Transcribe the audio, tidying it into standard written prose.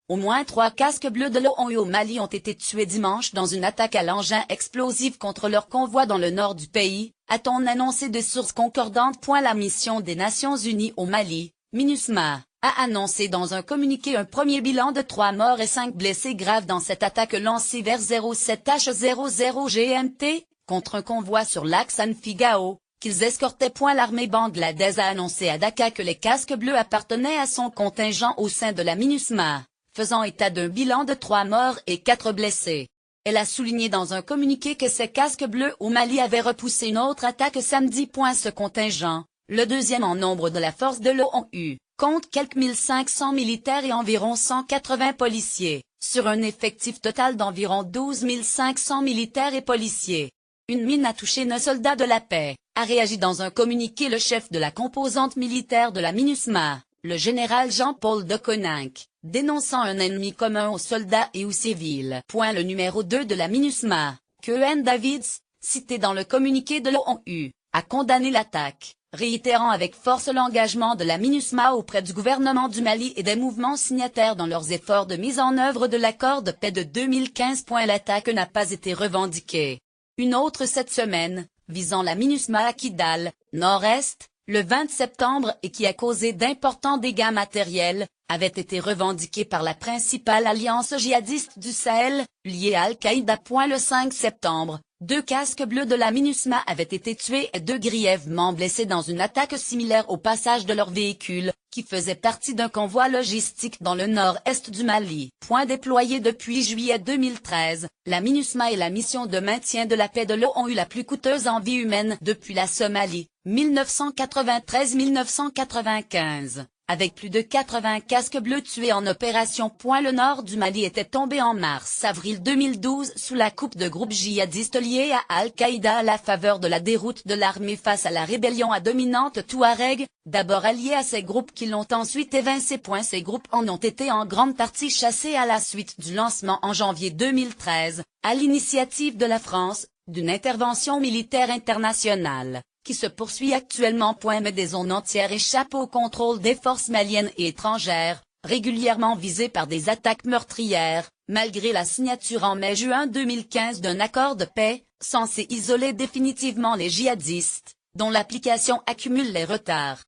Au moins 3 casques bleus de l'ONU au Mali ont été tués dimanche dans une attaque à l'engin explosif contre leur convoi dans le nord du pays, a-t-on annoncé de sources concordantes. La mission des Nations Unies au Mali, MINUSMA, a annoncé dans un communiqué un premier bilan de 3 morts et 5 blessés graves dans cette attaque lancée vers 07h00 GMT, contre un convoi sur l'axe Anfigao, qu'ils escortaient. L'armée bangladaise a annoncé à Dakar que les casques bleus appartenaient à son contingent au sein de la MINUSMA, faisant état d'un bilan de 3 morts et 4 blessés. Elle a souligné dans un communiqué que ces casques bleus au Mali avaient repoussé une autre attaque samedi. Ce contingent, le deuxième en nombre de la force de l'ONU, compte quelques 1500 militaires et environ 180 policiers, sur un effectif total d'environ 12 500 militaires et policiers. Une mine a touché 9 soldats de la paix, a réagi dans un communiqué le chef de la composante militaire de la MINUSMA, le général Jean-Paul Deconinck, dénonçant un ennemi commun aux soldats et aux civils. Le numéro 2 de la MINUSMA, Keohane Davids, cité dans le communiqué de l'ONU, a condamné l'attaque, réitérant avec force l'engagement de la MINUSMA auprès du gouvernement du Mali et des mouvements signataires dans leurs efforts de mise en œuvre de l'accord de paix de 2015. L'attaque n'a pas été revendiquée. Une autre cette semaine, visant la MINUSMA à Kidal, nord-est, le 20 septembre et qui a causé d'importants dégâts matériels, avait été revendiquée par la principale alliance djihadiste du Sahel, liée à Al-Qaïda. Le 5 septembre, 2 casques bleus de la MINUSMA avaient été tués et 2 grièvement blessés dans une attaque similaire au passage de leur véhicule, qui faisait partie d'un convoi logistique dans le nord-est du Mali. Déployée depuis juillet 2013, la MINUSMA est la mission de maintien de la paix de l'ONU la plus coûteuse en vie humaine depuis la Somalie, 1993-1995. Avec plus de 80 casques bleus tués en opération. Le nord du Mali était tombé en mars-avril 2012 sous la coupe de groupes djihadistes liés à Al-Qaïda à la faveur de la déroute de l'armée face à la rébellion à dominante Touareg, d'abord alliée à ces groupes qui l'ont ensuite évincé. Ces groupes en ont été en grande partie chassés à la suite du lancement en janvier 2013, à l'initiative de la France, d'une intervention militaire internationale, qui se poursuit actuellement. Mais des zones entières échappent au contrôle des forces maliennes et étrangères, régulièrement visées par des attaques meurtrières, malgré la signature en mai-juin 2015 d'un accord de paix, censé isoler définitivement les djihadistes, dont l'application accumule les retards.